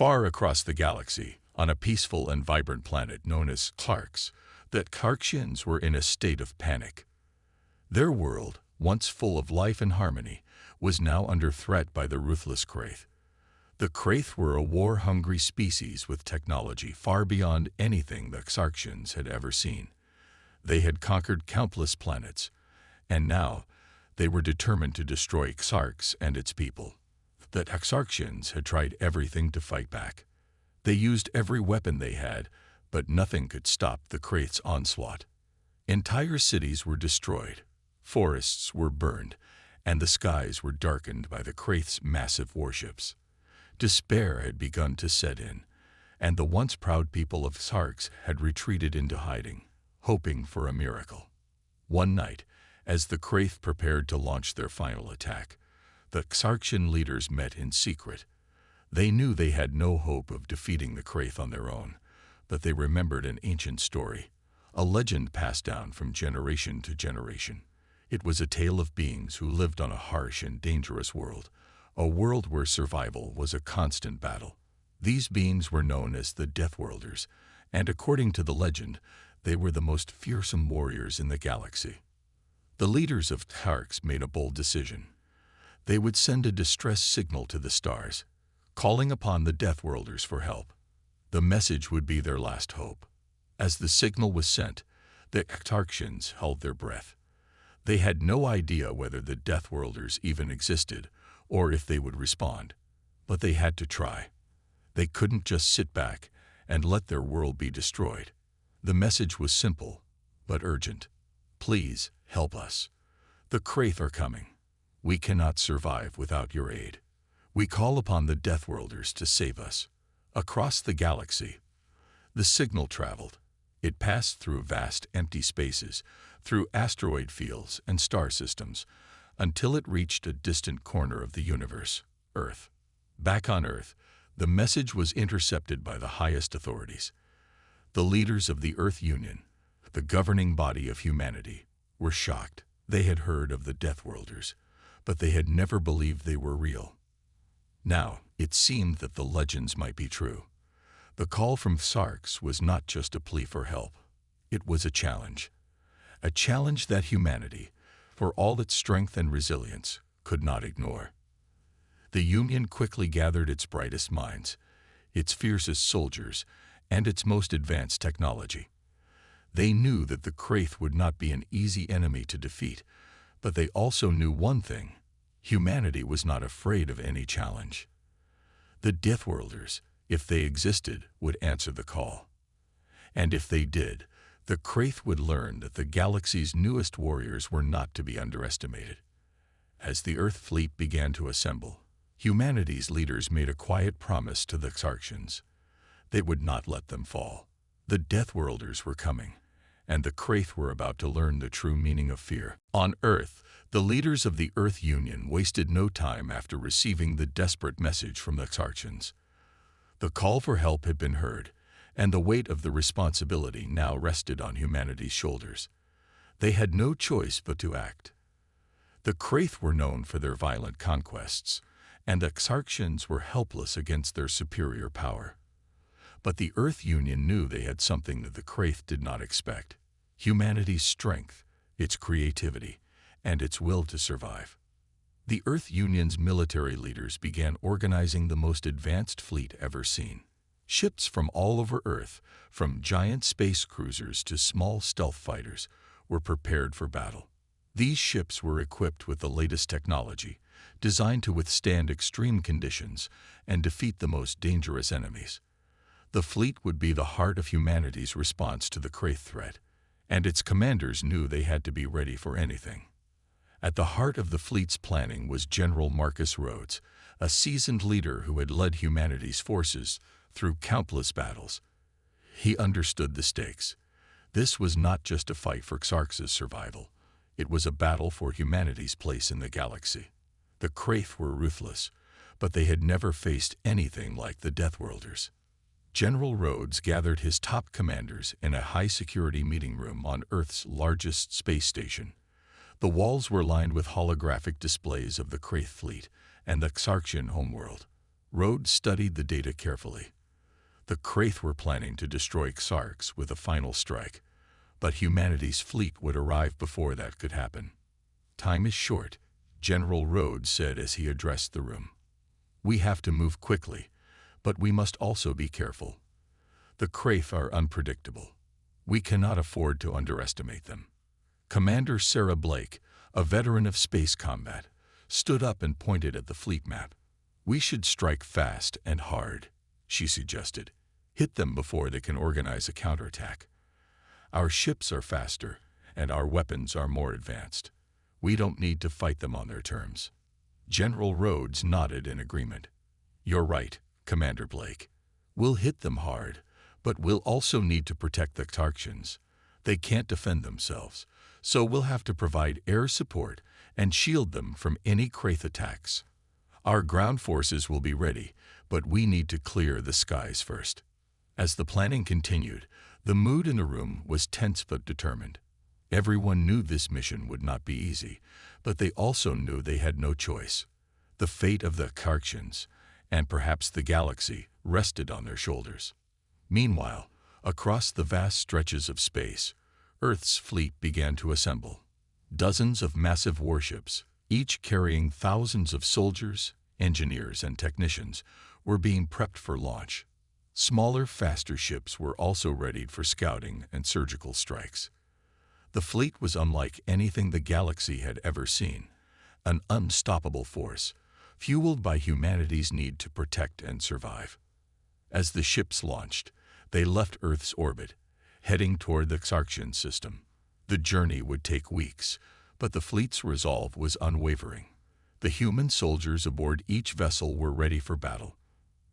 Far across the galaxy, on a peaceful and vibrant planet known as Orcs, the Orcs were in a state of panic. Their world, once full of life and harmony, was now under threat by the ruthless Wraith. The Wraith were a war-hungry species with technology far beyond anything the Orcs had ever seen. They had conquered countless planets, and now they were determined to destroy Orcs and its people. The Orcs had tried everything to fight back. They used every weapon they had, but nothing could stop the Wraith's onslaught. Entire cities were destroyed, forests were burned, and the skies were darkened by the Wraith's massive warships. Despair had begun to set in, and the once proud people of Orcs had retreated into hiding, hoping for a miracle. One night, as the Wraith prepared to launch their final attack, the Orcian leaders met in secret. They knew they had no hope of defeating the Wraith on their own, but they remembered an ancient story, a legend passed down from generation to generation. It was a tale of beings who lived on a harsh and dangerous world, a world where survival was a constant battle. These beings were known as the Deathworlders, and according to the legend, they were the most fearsome warriors in the galaxy. The leaders of Orcs made a bold decision. They would send a distress signal to the stars, calling upon the Deathworlders for help. The message would be their last hope. As the signal was sent, the Orcs held their breath. They had no idea whether the Deathworlders even existed, or if they would respond. But they had to try. They couldn't just sit back and let their world be destroyed. The message was simple, but urgent. Please, help us. The Wraith are coming. We cannot survive without your aid. We call upon the Deathworlders to save us. Across the galaxy, the signal traveled. It passed through vast empty spaces, through asteroid fields and star systems, until it reached a distant corner of the universe, Earth. Back on Earth, the message was intercepted by the highest authorities. The leaders of the Earth Union, the governing body of humanity, were shocked. They had heard of the Deathworlders, but they had never believed they were real. Now, it seemed that the legends might be true. The call from Orcs was not just a plea for help. It was a challenge that humanity, for all its strength and resilience, could not ignore. The Union quickly gathered its brightest minds, its fiercest soldiers, and its most advanced technology. They knew that the Wraith would not be an easy enemy to defeat, but they also knew one thing: humanity was not afraid of any challenge. The Deathworlders, if they existed, would answer the call. And if they did, the Wraith would learn that the galaxy's newest warriors were not to be underestimated. As the Earth fleet began to assemble, humanity's leaders made a quiet promise to the Orcs. They would not let them fall. The Deathworlders were coming, and the Wraith were about to learn the true meaning of fear. On Earth, the leaders of the Earth Union wasted no time after receiving the desperate message from the Orcs. The call for help had been heard, and the weight of the responsibility now rested on humanity's shoulders. They had no choice but to act. The Wraith were known for their violent conquests, and the Orcs were helpless against their superior power. But the Earth Union knew they had something that the Wraith did not expect: humanity's strength, its creativity, and its will to survive. The Earth Union's military leaders began organizing the most advanced fleet ever seen. Ships from all over Earth, from giant space cruisers to small stealth fighters, were prepared for battle. These ships were equipped with the latest technology, designed to withstand extreme conditions and defeat the most dangerous enemies. The fleet would be the heart of humanity's response to the Wraith threat, and its commanders knew they had to be ready for anything. At the heart of the fleet's planning was General Marcus Rhodes, a seasoned leader who had led humanity's forces through countless battles. He understood the stakes. This was not just a fight for Orcs' survival. It was a battle for humanity's place in the galaxy. The Wraith were ruthless, but they had never faced anything like the Deathworlders. General Rhodes gathered his top commanders in a high-security meeting room on Earth's largest space station. The walls were lined with holographic displays of the Wraith fleet and the Orcian homeworld. Rhodes studied the data carefully. The Kraith were planning to destroy Xarks with a final strike, but humanity's fleet would arrive before that could happen. "Time is short," General Rhodes said as he addressed the room. "We have to move quickly, but we must also be careful. The Kraith are unpredictable. We cannot afford to underestimate them." Commander Sarah Blake, a veteran of space combat, stood up and pointed at the fleet map. "We should strike fast and hard," she suggested. "Hit them before they can organize a counterattack. Our ships are faster, and our weapons are more advanced. We don't need to fight them on their terms." General Rhodes nodded in agreement. "You're right, Commander Blake. We'll hit them hard, but we'll also need to protect the Xarksians. They can't defend themselves, so we'll have to provide air support and shield them from any Kraith attacks. Our ground forces will be ready, but we need to clear the skies first." As the planning continued, the mood in the room was tense but determined. Everyone knew this mission would not be easy, but they also knew they had no choice. The fate of the Xarksians, and perhaps the galaxy, rested on their shoulders. Meanwhile, across the vast stretches of space, Earth's fleet began to assemble. Dozens of massive warships, each carrying thousands of soldiers, engineers, and technicians, were being prepped for launch. Smaller, faster ships were also readied for scouting and surgical strikes. The fleet was unlike anything the galaxy had ever seen, an unstoppable force, fueled by humanity's need to protect and survive. As the ships launched, they left Earth's orbit, heading toward the Xarksian system. The journey would take weeks, but the fleet's resolve was unwavering. The human soldiers aboard each vessel were ready for battle.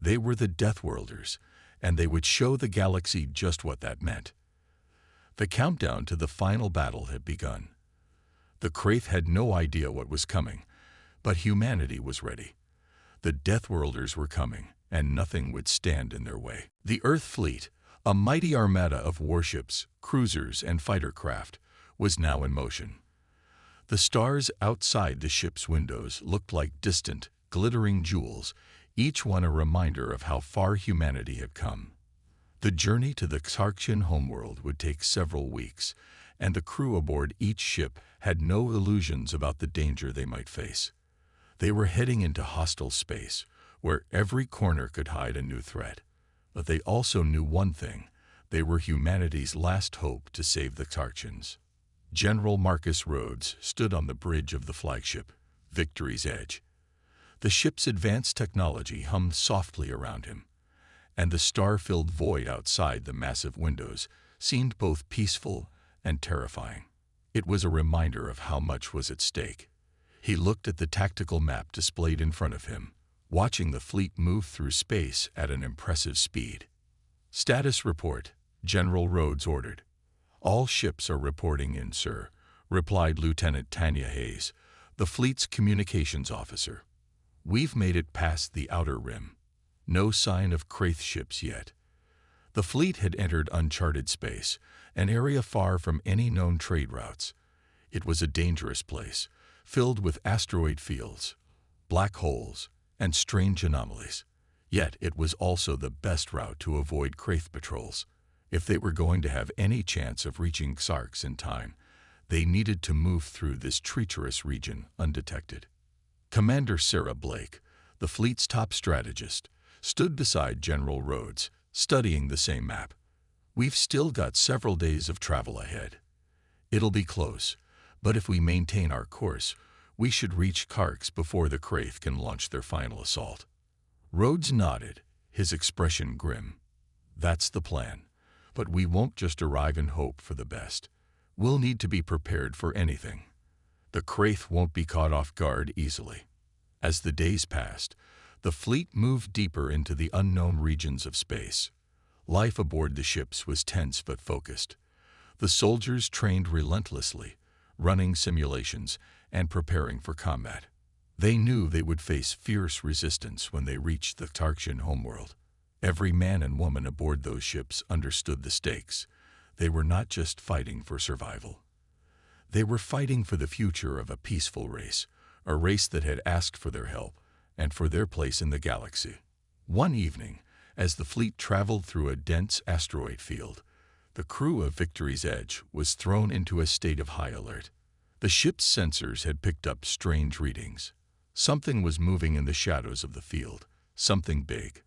They were the Deathworlders, and they would show the galaxy just what that meant. The countdown to the final battle had begun. The Kraith had no idea what was coming, but humanity was ready. The Deathworlders were coming, and nothing would stand in their way. The Earth fleet, a mighty armada of warships, cruisers, and fighter craft, was now in motion. The stars outside the ship's windows looked like distant, glittering jewels, each one a reminder of how far humanity had come. The journey to the Xarksian homeworld would take several weeks, and the crew aboard each ship had no illusions about the danger they might face. They were heading into hostile space, where every corner could hide a new threat. But they also knew one thing: they were humanity's last hope to save the Xarksians. General Marcus Rhodes stood on the bridge of the flagship, Victory's Edge. The ship's advanced technology hummed softly around him, and the star-filled void outside the massive windows seemed both peaceful and terrifying. It was a reminder of how much was at stake. He looked at the tactical map displayed in front of him, watching the fleet move through space at an impressive speed. "Status report," General Rhodes ordered. "All ships are reporting in, sir," replied Lieutenant Tanya Hayes, the fleet's communications officer. "We've made it past the outer rim. No sign of Kraith ships yet." The fleet had entered uncharted space, an area far from any known trade routes. It was a dangerous place, filled with asteroid fields, black holes, and strange anomalies. Yet it was also the best route to avoid Kraith patrols. If they were going to have any chance of reaching Xarks in time, they needed to move through this treacherous region undetected. Commander Sarah Blake, the fleet's top strategist, stood beside General Rhodes, studying the same map. "We've still got several days of travel ahead. It'll be close, but if we maintain our course, we should reach Xarks before the Kraith can launch their final assault." Rhodes nodded, his expression grim. "That's the plan, but we won't just arrive and hope for the best. We'll need to be prepared for anything. The Kraith won't be caught off guard easily." As the days passed, the fleet moved deeper into the unknown regions of space. Life aboard the ships was tense but focused. The soldiers trained relentlessly, running simulations and preparing for combat. They knew they would face fierce resistance when they reached the Xarksian homeworld. Every man and woman aboard those ships understood the stakes. They were not just fighting for survival. They were fighting for the future of a peaceful race, a race that had asked for their help and for their place in the galaxy. One evening, as the fleet traveled through a dense asteroid field, the crew of Victory's Edge was thrown into a state of high alert. The ship's sensors had picked up strange readings. Something was moving in the shadows of the field, something big.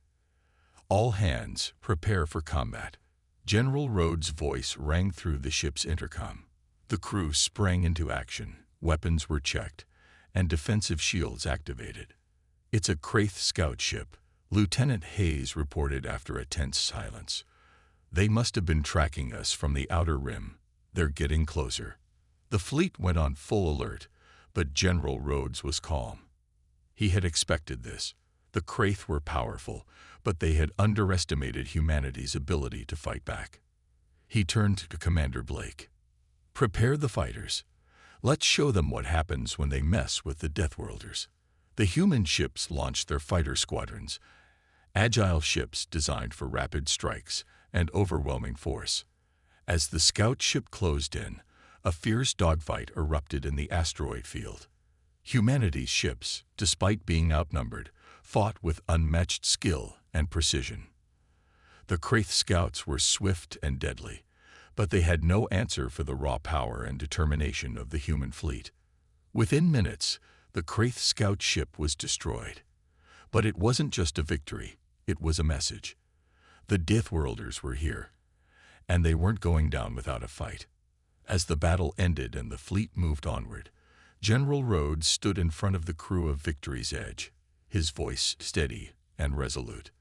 "All hands, prepare for combat." General Rhodes' voice rang through the ship's intercom. The crew sprang into action, weapons were checked, and defensive shields activated. "It's a Kraith scout ship," Lieutenant Hayes reported after a tense silence. "They must have been tracking us from the outer rim. They're getting closer." The fleet went on full alert, but General Rhodes was calm. He had expected this. The Kraith were powerful, but they had underestimated humanity's ability to fight back. He turned to Commander Blake. "Prepare the fighters. Let's show them what happens when they mess with the Deathworlders." The human ships launched their fighter squadrons, agile ships designed for rapid strikes and overwhelming force. As the scout ship closed in, a fierce dogfight erupted in the asteroid field. Humanity's ships, despite being outnumbered, fought with unmatched skill and precision. The Kraith scouts were swift and deadly, but they had no answer for the raw power and determination of the human fleet. Within minutes, the Kraith scout ship was destroyed. But it wasn't just a victory, it was a message. The Deathworlders were here, and they weren't going down without a fight. As the battle ended and the fleet moved onward, General Rhodes stood in front of the crew of Victory's Edge, his voice steady and resolute.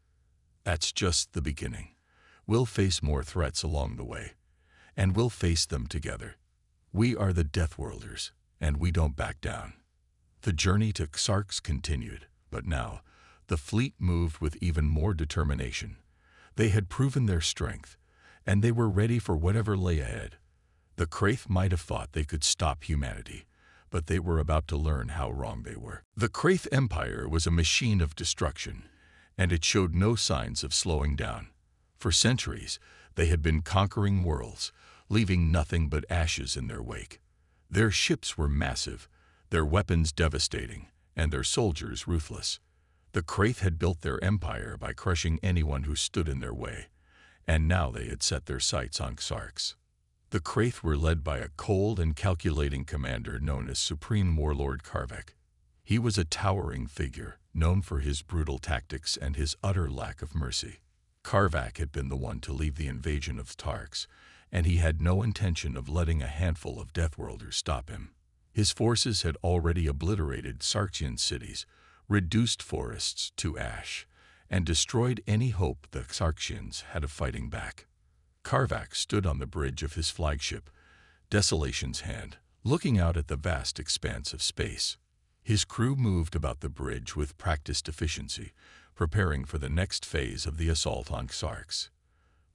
"That's just the beginning. We'll face more threats along the way, and we'll face them together. We are the Deathworlders, and we don't back down." The journey to Xarx continued, but now the fleet moved with even more determination. They had proven their strength, and they were ready for whatever lay ahead. The Kraith might have thought they could stop humanity, but they were about to learn how wrong they were. The Kraith Empire was a machine of destruction, and it showed no signs of slowing down. For centuries, they had been conquering worlds, leaving nothing but ashes in their wake. Their ships were massive, their weapons devastating, and their soldiers ruthless. The Kraith had built their empire by crushing anyone who stood in their way, and now they had set their sights on Xarx. The Kraith were led by a cold and calculating commander known as Supreme Warlord Karvak. He was a towering figure, known for his brutal tactics and his utter lack of mercy. Karvak had been the one to lead the invasion of Xarx, and he had no intention of letting a handful of Deathworlders stop him. His forces had already obliterated Xarxian cities, reduced forests to ash, and destroyed any hope the Xarxians had of fighting back. Karvak stood on the bridge of his flagship, Desolation's Hand, looking out at the vast expanse of space. His crew moved about the bridge with practiced efficiency, preparing for the next phase of the assault on Xarx.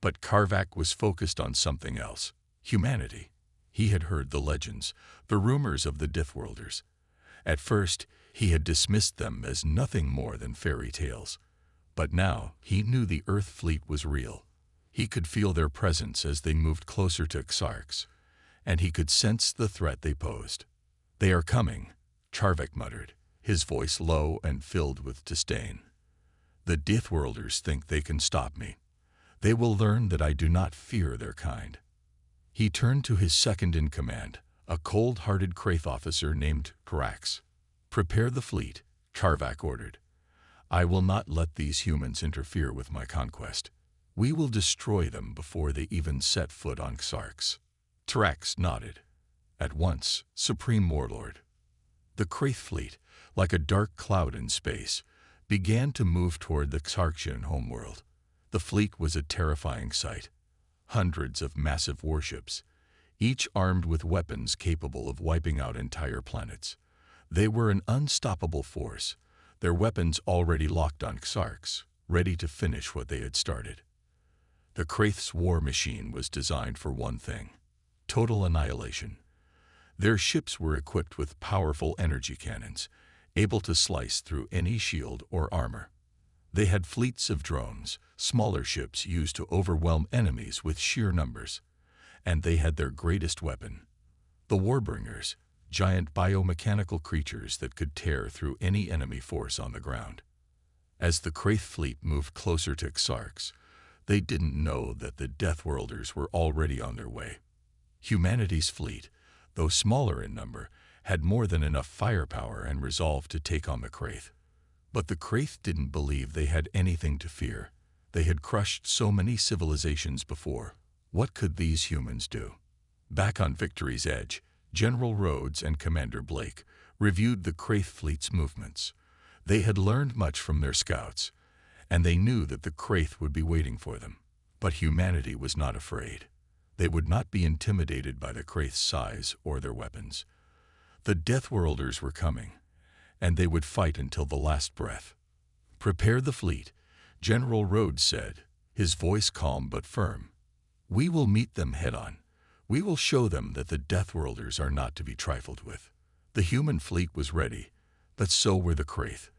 But Karvak was focused on something else: humanity. He had heard the legends, the rumors of the Deathworlders. At first, he had dismissed them as nothing more than fairy tales. But now, he knew the Earth fleet was real. He could feel their presence as they moved closer to Xarx, and he could sense the threat they posed. "They are coming," Karvak muttered, his voice low and filled with disdain. "The Deathworlders think they can stop me. They will learn that I do not fear their kind." He turned to his second-in-command, a cold-hearted Kraith officer named Krax. "Prepare the fleet," Karvak ordered. "I will not let these humans interfere with my conquest. We will destroy them before they even set foot on Xarx." Krax nodded. "At once, Supreme Warlord." The Kraith fleet, like a dark cloud in space, began to move toward the Xarxian homeworld. The fleet was a terrifying sight. Hundreds of massive warships, each armed with weapons capable of wiping out entire planets. They were an unstoppable force, their weapons already locked on Xarx, ready to finish what they had started. The Kraith's war machine was designed for one thing: total annihilation. Their ships were equipped with powerful energy cannons, able to slice through any shield or armor. They had fleets of drones, smaller ships used to overwhelm enemies with sheer numbers. And they had their greatest weapon: the Warbringers, giant biomechanical creatures that could tear through any enemy force on the ground. As the Kraith fleet moved closer to Xarx, they didn't know that the Deathworlders were already on their way. Humanity's fleet, though smaller in number, had more than enough firepower and resolve to take on the Kraith. But the Kraith didn't believe they had anything to fear. They had crushed so many civilizations before. What could these humans do? Back on Victory's Edge, General Rhodes and Commander Blake reviewed the Kraith fleet's movements. They had learned much from their scouts, and they knew that the Kraith would be waiting for them. But humanity was not afraid. They would not be intimidated by the Kraith's size or their weapons. The Deathworlders were coming, and they would fight until the last breath. "Prepare the fleet," General Rhodes said, his voice calm but firm. "We will meet them head-on. We will show them that the Deathworlders are not to be trifled with." The human fleet was ready, but so were the Kraith.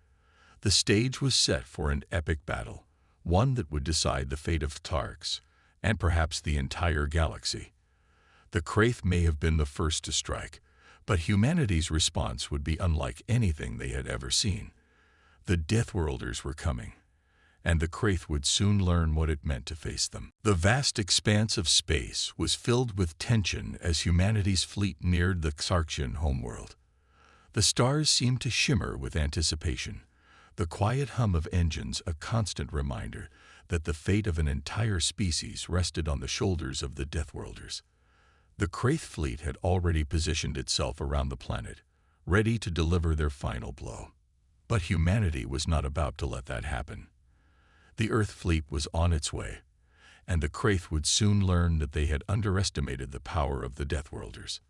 The stage was set for an epic battle, one that would decide the fate of Tarx, and perhaps the entire galaxy. The Kraith may have been the first to strike, but humanity's response would be unlike anything they had ever seen. The Deathworlders were coming, and the Kraith would soon learn what it meant to face them. The vast expanse of space was filled with tension as humanity's fleet neared the Xarxian homeworld. The stars seemed to shimmer with anticipation, the quiet hum of engines a constant reminder that the fate of an entire species rested on the shoulders of the Deathworlders. The Kraith fleet had already positioned itself around the planet, ready to deliver their final blow. But humanity was not about to let that happen. The Earth fleet was on its way, and the Kraith would soon learn that they had underestimated the power of the Deathworlders.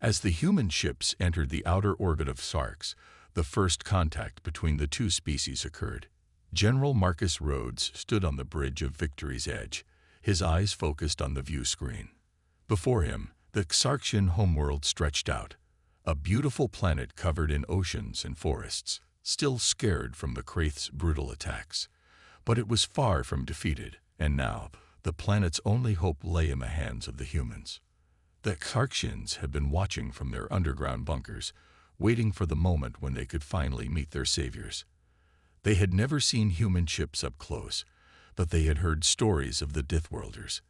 As the human ships entered the outer orbit of Xarx, the first contact between the two species occurred. General Marcus Rhodes stood on the bridge of Victory's Edge, his eyes focused on the view screen. Before him, the Xarxian homeworld stretched out, a beautiful planet covered in oceans and forests, still scared from the Kraith's brutal attacks. But it was far from defeated, and now the planet's only hope lay in the hands of the humans. The Xarxians had been watching from their underground bunkers, waiting for the moment when they could finally meet their saviors. They had never seen human ships up close, but they had heard stories of the Deathworlders,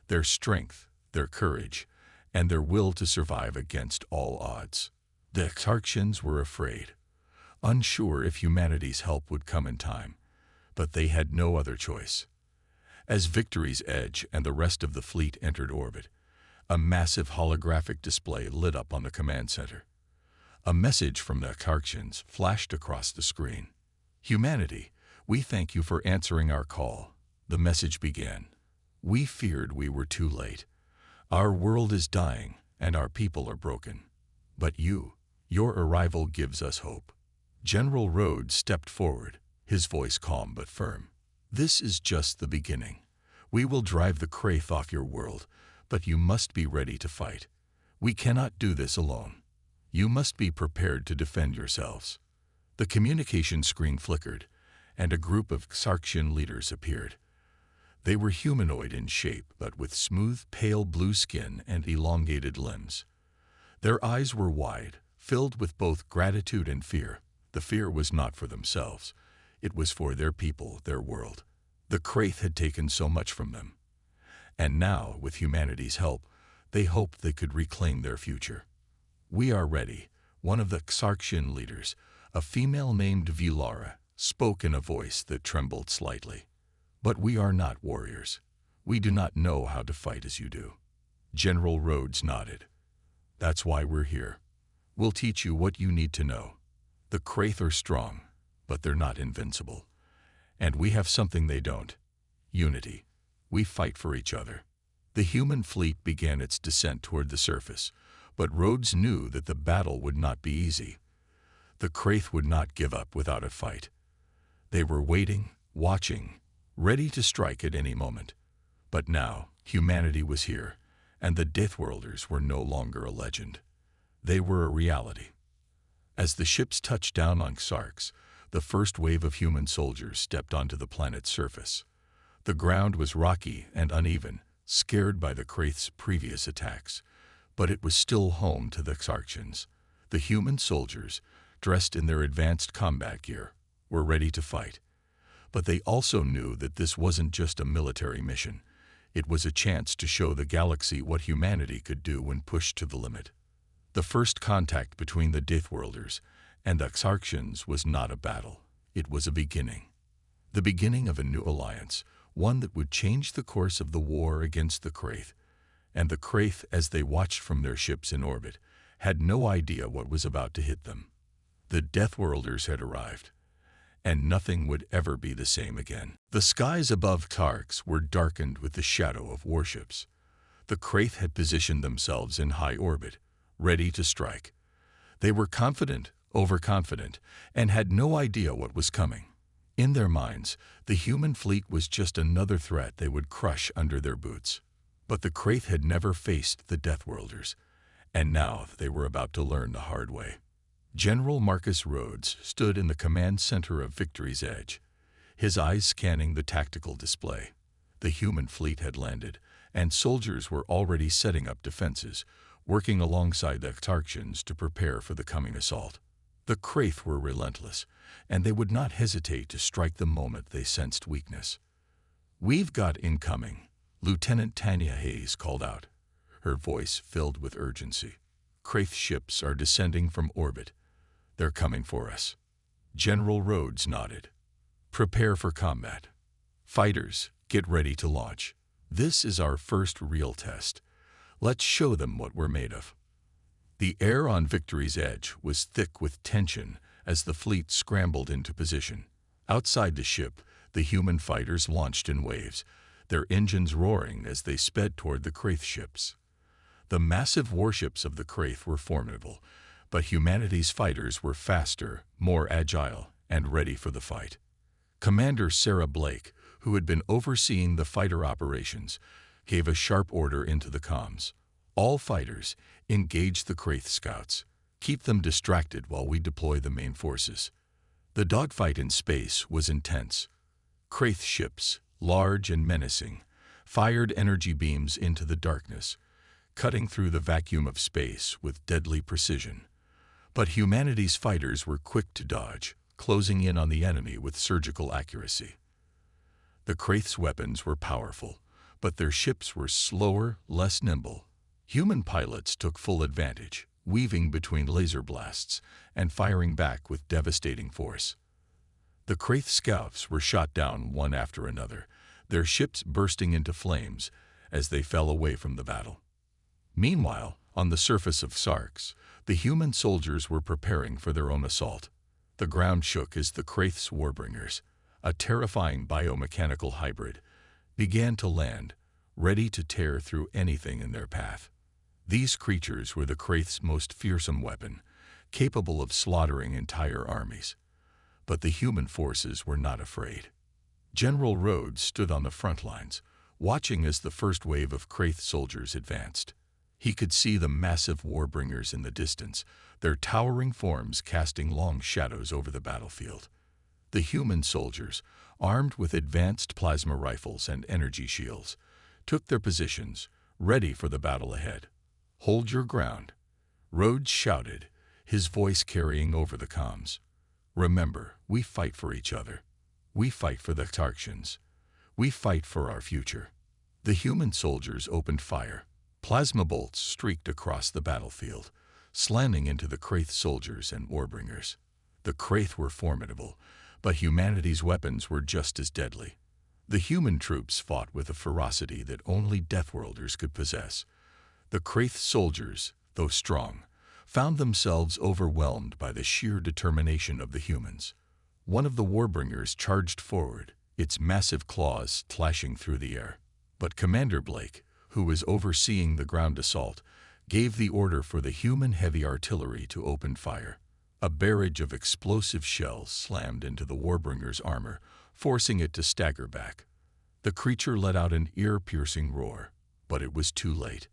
their strength, their courage, and their will to survive against all odds. The Xarxians were afraid, unsure if humanity's help would come in time, but they had no other choice. As Victory's Edge and the rest of the fleet entered orbit, a massive holographic display lit up on the command center. A message from the Xarxians flashed across the screen. "Humanity, we thank you for answering our call." The message began. "We feared we were too late. Our world is dying, and our people are broken. But your arrival gives us hope." General Rhodes stepped forward, his voice calm but firm. "This is just the beginning. We will drive the Kraith off your world, but you must be ready to fight. We cannot do this alone. You must be prepared to defend yourselves." The communication screen flickered, and a group of Xarxian leaders appeared. They were humanoid in shape, but with smooth, pale blue skin and elongated limbs. Their eyes were wide, filled with both gratitude and fear. The fear was not for themselves. It was for their people, their world. The Kraith had taken so much from them. And now, with humanity's help, they hoped they could reclaim their future. "We are ready," one of the Xarxian leaders, a female named Vilara, spoke in a voice that trembled slightly. "But we are not warriors. We do not know how to fight as you do." General Rhodes nodded. "That's why we're here. We'll teach you what you need to know. The Kraith are strong, but they're not invincible. And we have something they don't: unity. We fight for each other." The human fleet began its descent toward the surface, but Rhodes knew that the battle would not be easy. The Kraith would not give up without a fight. They were waiting, watching, ready to strike at any moment. But now, humanity was here, and the Deathworlders were no longer a legend. They were a reality. As the ships touched down on Xarx, the first wave of human soldiers stepped onto the planet's surface. The ground was rocky and uneven, scared by the Kraith's previous attacks, but it was still home to the Xarxians. The human soldiers, dressed in their advanced combat gear, were ready to fight. But they also knew that this wasn't just a military mission. It was a chance to show the galaxy what humanity could do when pushed to the limit. The first contact between the Deathworlders and the Xarxians was not a battle. It was a beginning. The beginning of a new alliance, one that would change the course of the war against the Kraith. And the Kraith, as they watched from their ships in orbit, had no idea what was about to hit them. The Deathworlders had arrived, and nothing would ever be the same again. The skies above Tarks were darkened with the shadow of warships. The Kraith had positioned themselves in high orbit, ready to strike. They were confident, overconfident, and had no idea what was coming. In their minds, the human fleet was just another threat they would crush under their boots. But the Kraith had never faced the Deathworlders, and now they were about to learn the hard way. General Marcus Rhodes stood in the command center of Victory's Edge, his eyes scanning the tactical display. The human fleet had landed, and soldiers were already setting up defenses, working alongside the Xarxians to prepare for the coming assault. The Kraith were relentless, and they would not hesitate to strike the moment they sensed weakness. "We've got incoming," Lieutenant Tanya Hayes called out, her voice filled with urgency. "Kraith ships are descending from orbit. They're coming for us." General Rhodes nodded. "Prepare for combat. Fighters, get ready to launch. This is our first real test. Let's show them what we're made of." The air on Victory's Edge was thick with tension as the fleet scrambled into position. Outside the ship, the human fighters launched in waves, their engines roaring as they sped toward the Kraith ships. The massive warships of the Kraith were formidable, but humanity's fighters were faster, more agile, and ready for the fight. Commander Sarah Blake, who had been overseeing the fighter operations, gave a sharp order into the comms. "All fighters, engage the Kraith scouts. Keep them distracted while we deploy the main forces." The dogfight in space was intense. Kraith ships, large and menacing, fired energy beams into the darkness, cutting through the vacuum of space with deadly precision. But humanity's fighters were quick to dodge, closing in on the enemy with surgical accuracy. The Kraith's weapons were powerful, but their ships were slower, less nimble. Human pilots took full advantage, weaving between laser blasts and firing back with devastating force. The Kraith scouts were shot down one after another, their ships bursting into flames as they fell away from the battle. Meanwhile, on the surface of Sarks, the human soldiers were preparing for their own assault. The ground shook as the Kraith's Warbringers, a terrifying biomechanical hybrid, began to land, ready to tear through anything in their path. These creatures were the Kraith's most fearsome weapon, capable of slaughtering entire armies. But the human forces were not afraid. General Rhodes stood on the front lines, watching as the first wave of Kraith soldiers advanced. He could see the massive Warbringers in the distance, their towering forms casting long shadows over the battlefield. The human soldiers, armed with advanced plasma rifles and energy shields, took their positions, ready for the battle ahead. "Hold your ground," Rhodes shouted, his voice carrying over the comms. "Remember, we fight for each other. We fight for the Xarxians. We fight for our future." The human soldiers opened fire. Plasma bolts streaked across the battlefield, slanting into the Kraith soldiers and Warbringers. The Kraith were formidable, but humanity's weapons were just as deadly. The human troops fought with a ferocity that only Deathworlders could possess. The Kraith soldiers, though strong, found themselves overwhelmed by the sheer determination of the humans. One of the Warbringers charged forward, its massive claws clashing through the air. But Commander Blake, who was overseeing the ground assault, gave the order for the human heavy artillery to open fire. A barrage of explosive shells slammed into the Warbringer's armor, forcing it to stagger back. The creature let out an ear-piercing roar, but it was too late.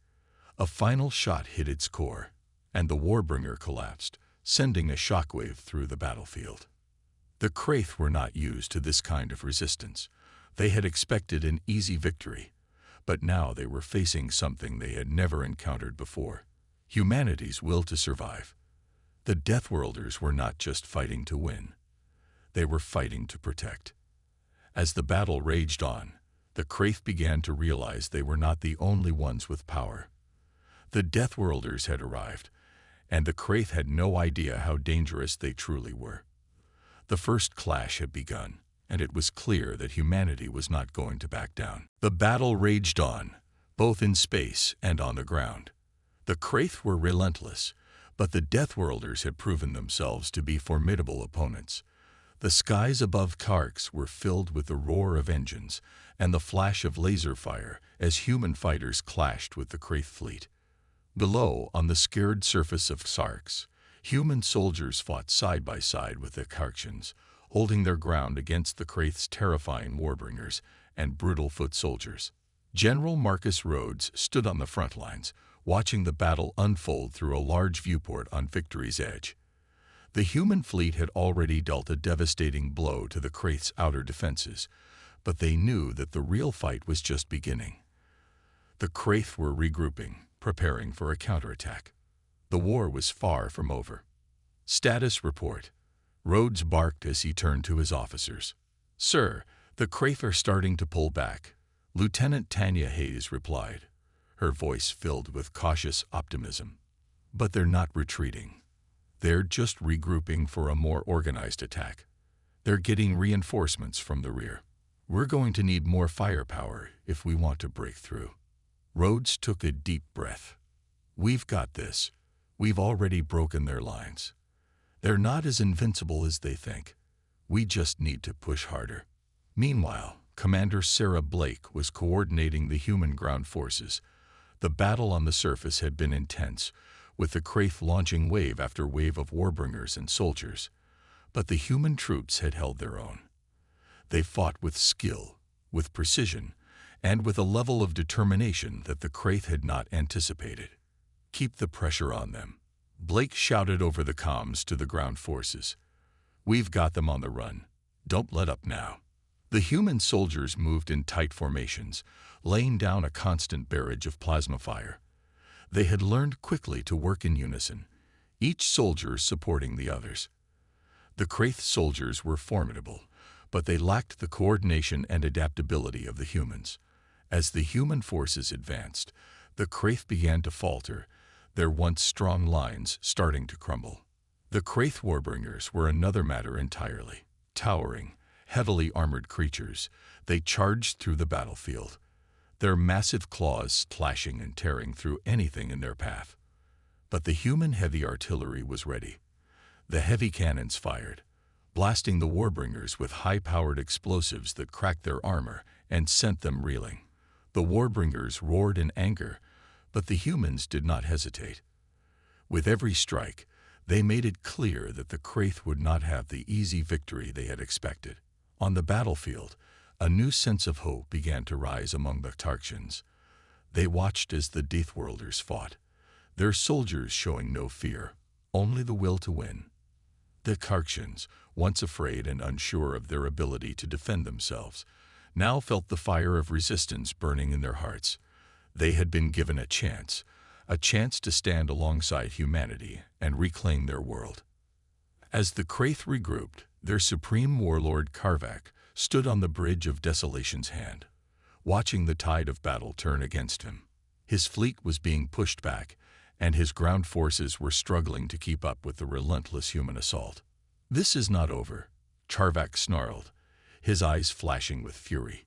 A final shot hit its core, and the Warbringer collapsed, sending a shockwave through the battlefield. The Kraith were not used to this kind of resistance. They had expected an easy victory, but now they were facing something they had never encountered before: humanity's will to survive. The Deathworlders were not just fighting to win. They were fighting to protect. As the battle raged on, the Kraith began to realize they were not the only ones with power. The Deathworlders had arrived, and the Kraith had no idea how dangerous they truly were. The first clash had begun, and it was clear that humanity was not going to back down. The battle raged on, both in space and on the ground. The Kraith were relentless, but the Deathworlders had proven themselves to be formidable opponents. The skies above Karks were filled with the roar of engines and the flash of laser fire as human fighters clashed with the Kraith fleet. Below, on the scared surface of Karks, human soldiers fought side by side with the Karksians, holding their ground against the Kraith's terrifying warbringers and brutal foot soldiers. General Marcus Rhodes stood on the front lines, watching the battle unfold through a large viewport on Victory's Edge. The human fleet had already dealt a devastating blow to the Kraith's outer defenses, but they knew that the real fight was just beginning. The Kraith were regrouping, preparing for a counterattack. The war was far from over. Status report. Rhodes barked as he turned to his officers. "Sir, the Kraith are starting to pull back," Lieutenant Tanya Hayes replied, her voice filled with cautious optimism. "But they're not retreating. They're just regrouping for a more organized attack. They're getting reinforcements from the rear. We're going to need more firepower if we want to break through." Rhodes took a deep breath. "We've got this. We've already broken their lines. They're not as invincible as they think. We just need to push harder." Meanwhile, Commander Sarah Blake was coordinating the human ground forces. The battle on the surface had been intense, with the Kraith launching wave after wave of warbringers and soldiers. But the human troops had held their own. They fought with skill, with precision, and with a level of determination that the Kraith had not anticipated. "Keep the pressure on them," Blake shouted over the comms to the ground forces. "We've got them on the run. Don't let up now." The human soldiers moved in tight formations, laying down a constant barrage of plasma fire. They had learned quickly to work in unison, each soldier supporting the others. The Kraith soldiers were formidable, but they lacked the coordination and adaptability of the humans. As the human forces advanced, the Kraith began to falter, their once strong lines starting to crumble. The Kraith warbringers were another matter entirely. Towering, heavily armored creatures, they charged through the battlefield, their massive claws slashing and tearing through anything in their path. But the human heavy artillery was ready. The heavy cannons fired, blasting the warbringers with high-powered explosives that cracked their armor and sent them reeling. The warbringers roared in anger, but the humans did not hesitate. With every strike, they made it clear that the Kraith would not have the easy victory they had expected. On the battlefield, a new sense of hope began to rise among the Tarksians. They watched as the Deathworlders fought, their soldiers showing no fear, only the will to win. The Tarksians, once afraid and unsure of their ability to defend themselves, now felt the fire of resistance burning in their hearts. They had been given a chance to stand alongside humanity and reclaim their world. As the Kraith regrouped, their supreme warlord Karvak stood on the bridge of Desolation's hand, watching the tide of battle turn against him. His fleet was being pushed back, and his ground forces were struggling to keep up with the relentless human assault. "This is not over," Karvak snarled, his eyes flashing with fury.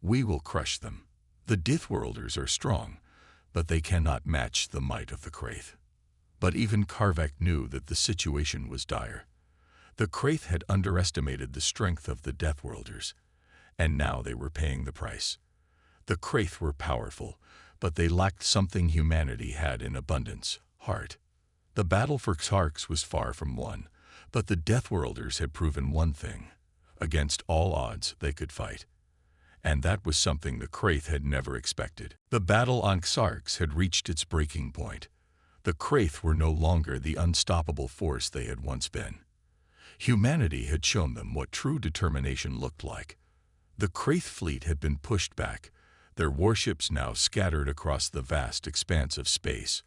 "We will crush them. The Deathworlders are strong, but they cannot match the might of the Kraith." But even Karvak knew that the situation was dire. The Kraith had underestimated the strength of the Deathworlders, and now they were paying the price. The Kraith were powerful, but they lacked something humanity had in abundance: heart. The battle for Karks was far from won, but the Deathworlders had proven one thing: against all odds they could fight. And that was something the Kraith had never expected. The battle on Karks had reached its breaking point. The Kraith were no longer the unstoppable force they had once been. Humanity had shown them what true determination looked like. The Kraith fleet had been pushed back, their warships now scattered across the vast expanse of space,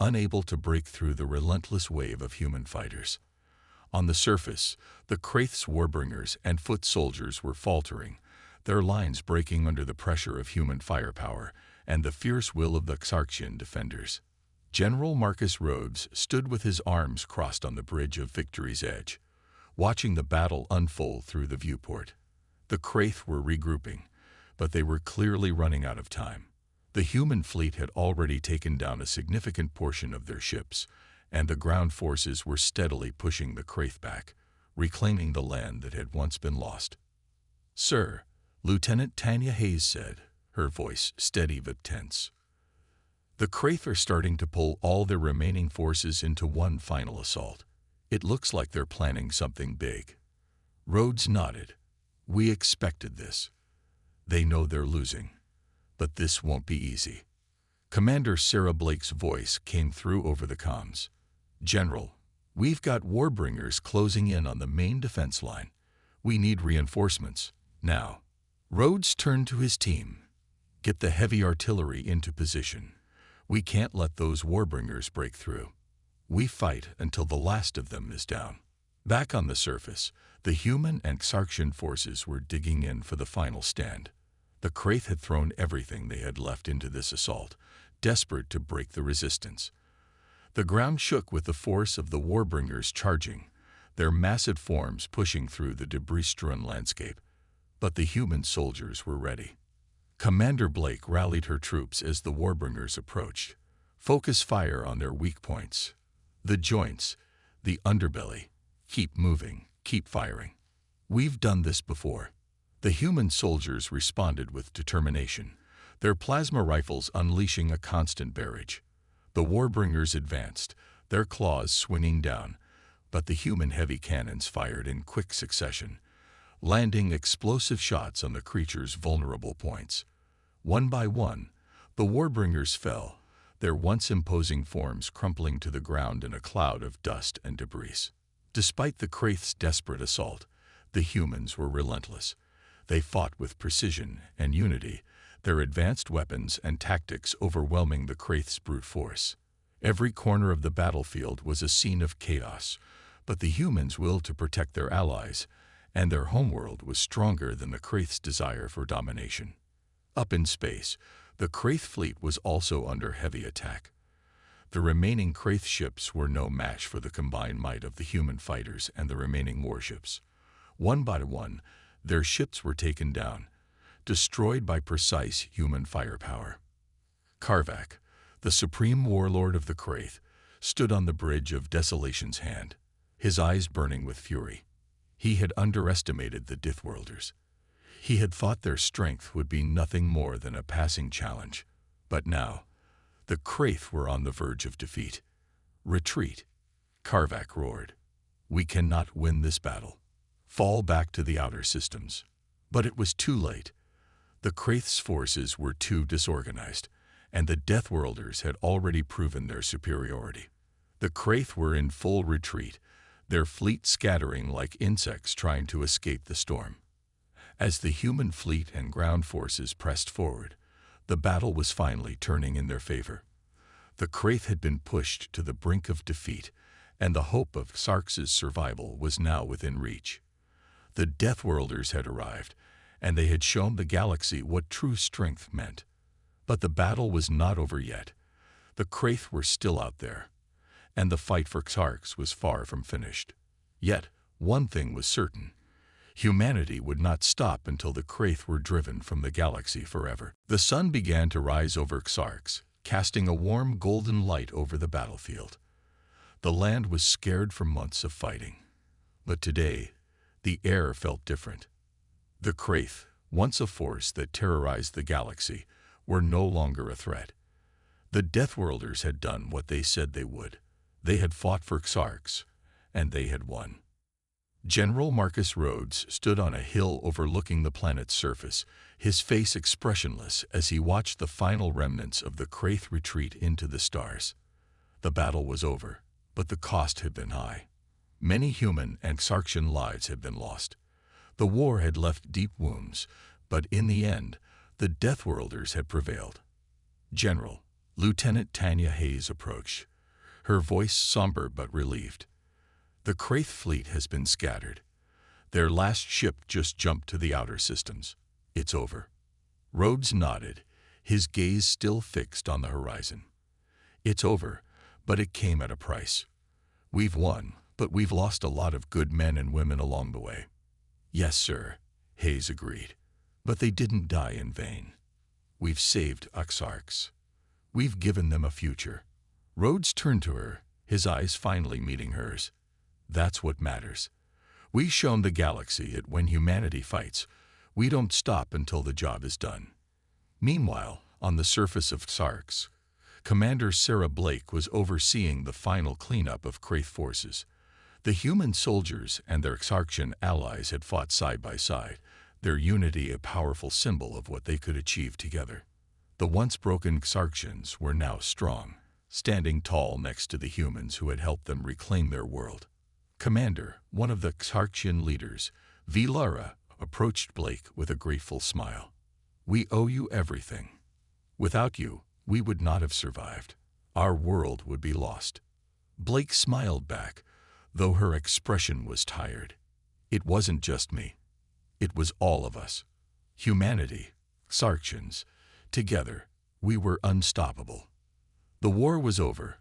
unable to break through the relentless wave of human fighters. On the surface, the Kraith's warbringers and foot soldiers were faltering, their lines breaking under the pressure of human firepower and the fierce will of the Xarxian defenders. General Marcus Rhodes stood with his arms crossed on the bridge of Victory's Edge, watching the battle unfold through the viewport. The Kraith were regrouping, but they were clearly running out of time. The human fleet had already taken down a significant portion of their ships, and the ground forces were steadily pushing the Kraith back, reclaiming the land that had once been lost. "Sir," Lieutenant Tanya Hayes said, her voice steady but tense. "The Kraith are starting to pull all their remaining forces into one final assault. It looks like they're planning something big." Rhodes nodded. "We expected this. They know they're losing, but this won't be easy." Commander Sarah Blake's voice came through over the comms. "General, we've got Warbringers closing in on the main defense line. We need reinforcements, now." Rhodes turned to his team. "Get the heavy artillery into position. We can't let those Warbringers break through. We fight until the last of them is down." Back on the surface, the human and Xarxian forces were digging in for the final stand. The Kraith had thrown everything they had left into this assault, desperate to break the resistance. The ground shook with the force of the Warbringers charging, their massive forms pushing through the debris-strewn landscape. But the human soldiers were ready. Commander Blake rallied her troops as the Warbringers approached. "Focus fire on their weak points. The joints, the underbelly. Keep moving, keep firing. We've done this before." The human soldiers responded with determination, their plasma rifles unleashing a constant barrage. The Warbringers advanced, their claws swinging down, but the human heavy cannons fired in quick succession, landing explosive shots on the creature's vulnerable points. One by one, the Warbringers fell, their once imposing forms crumpling to the ground in a cloud of dust and debris. Despite the Kraith's desperate assault, the humans were relentless. They fought with precision and unity, their advanced weapons and tactics overwhelming the Kraith's brute force. Every corner of the battlefield was a scene of chaos, but the humans' will to protect their allies and their homeworld was stronger than the Kraith's desire for domination. Up in space, the Kraith fleet was also under heavy attack. The remaining Kraith ships were no match for the combined might of the human fighters and the remaining warships. One by one, their ships were taken down, destroyed by precise human firepower. Karvak, the supreme warlord of the Kraith, stood on the bridge of Desolation's Hand, his eyes burning with fury. He had underestimated the Deathworlders. He had thought their strength would be nothing more than a passing challenge. But now, the Kraith were on the verge of defeat. "Retreat," Karvak roared. "We cannot win this battle. Fall back to the outer systems." But it was too late. The Kraith's forces were too disorganized, and the Deathworlders had already proven their superiority. The Kraith were in full retreat, their fleet scattering like insects trying to escape the storm. As the human fleet and ground forces pressed forward, the battle was finally turning in their favor. The Kraith had been pushed to the brink of defeat, and the hope of Xarx's survival was now within reach. The Deathworlders had arrived, and they had shown the galaxy what true strength meant. But the battle was not over yet. The Kraith were still out there, and the fight for Xarx was far from finished. Yet, one thing was certain. Humanity would not stop until the Kraith were driven from the galaxy forever. The sun began to rise over Xarx, casting a warm golden light over the battlefield. The land was scared from months of fighting. But today, the air felt different. The Kraith, once a force that terrorized the galaxy, were no longer a threat. The Deathworlders had done what they said they would. They had fought for Xarx, and they had won. General Marcus Rhodes stood on a hill overlooking the planet's surface, his face expressionless as he watched the final remnants of the Kraith retreat into the stars. The battle was over, but the cost had been high. Many human and Xarxian lives had been lost. The war had left deep wounds, but in the end, the Deathworlders had prevailed. "General," Lieutenant Tanya Hayes approached, her voice somber but relieved. "The Kraith fleet has been scattered. Their last ship just jumped to the outer systems. It's over. Rhodes nodded, his gaze still fixed on the horizon. It's over, but it came at a price. We've won, but we've lost a lot of good men and women along the way. Yes, sir, Hayes agreed. But they didn't die in vain. We've saved Orcs. We've given them a future. Rhodes turned to her, his eyes finally meeting hers. That's what matters. We've shown the galaxy that when humanity fights, we don't stop until the job is done. Meanwhile, on the surface of Orcs, Commander Sarah Blake was overseeing the final cleanup of Wraith forces. The human soldiers and their Xarxian allies had fought side by side, their unity a powerful symbol of what they could achieve together. The once broken Xarxians were now strong, standing tall next to the humans who had helped them reclaim their world. Commander, one of the Xarxian leaders, Vilara, approached Blake with a grateful smile. We owe you everything. Without you, we would not have survived. Our world would be lost. Blake smiled back, though her expression was tired. It wasn't just me. It was all of us. Humanity, Xarxians, together, we were unstoppable. The war was over,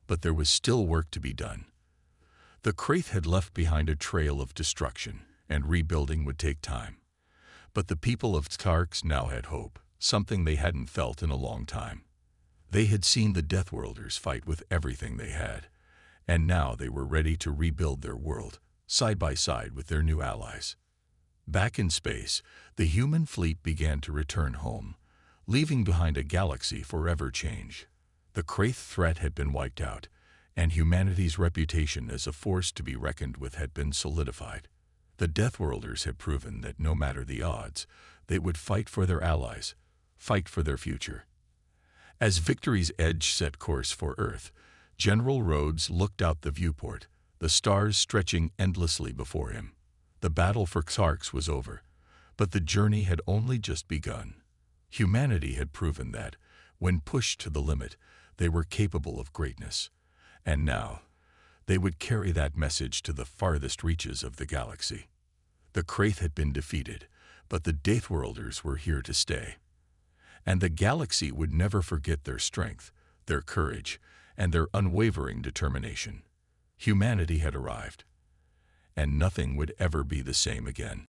but there was still work to be done. The Wraith had left behind a trail of destruction, and rebuilding would take time. But the people of Orcs now had hope, something they hadn't felt in a long time. They had seen the Deathworlders fight with everything they had, and now they were ready to rebuild their world, side by side with their new allies. Back in space, the human fleet began to return home, leaving behind a galaxy forever changed. The Wraith threat had been wiped out, and humanity's reputation as a force to be reckoned with had been solidified. The Deathworlders had proven that no matter the odds, they would fight for their allies, fight for their future. As Victory's Edge set course for Earth, General Rhodes looked out the viewport, the stars stretching endlessly before him. The battle for Orcs was over, but the journey had only just begun. Humanity had proven that, when pushed to the limit, they were capable of greatness. And now, they would carry that message to the farthest reaches of the galaxy. The Wraith had been defeated, but the Deathworlders were here to stay. And the galaxy would never forget their strength, their courage, and their unwavering determination. Humanity had arrived, and nothing would ever be the same again.